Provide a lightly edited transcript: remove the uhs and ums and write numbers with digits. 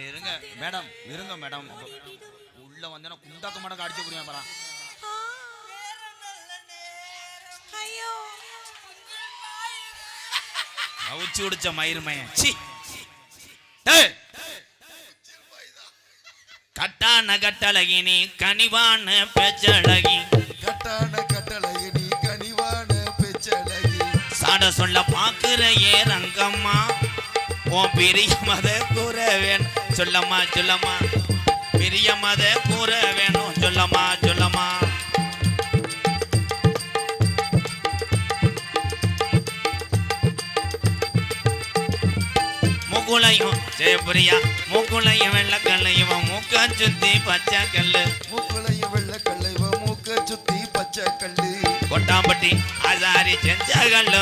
இருங்க மேடம், இருங்க மேடம். உள்ள வந்தேன்னா குண்டாக்க மாட்டக்க அடிச்சு புரியும் பரா. அவுச்சு உடிச்ச மயிர்மையன். சி கட்டான கட்டழகி நீ கனிவான பெச்சழகி, கட்டான கட்டழகி நீ கனிவான பெச்சழகி, சாட சொல்ல பாக்குற ஏ ரங்கம்மா, உன் பிரிய மத கூற வேணும் சொல்லம்மா சொல்லம்மா, பிரிய மத கூற வேணும் சொல்லம்மா சொல்லம்மா. மூக்குளையும் ஜெயபிரியா, மூக்குளையும் வெள்ளக்கல்லையும் மூக்க சுத்தி பச்சை கல்லு, மூக்குளையும் வெள்ளக்கல்லை மூக்க சுத்தி பச்சை கல்லு, கொட்டாம்பட்டி ஆசாரி செஞ்ச கல்லு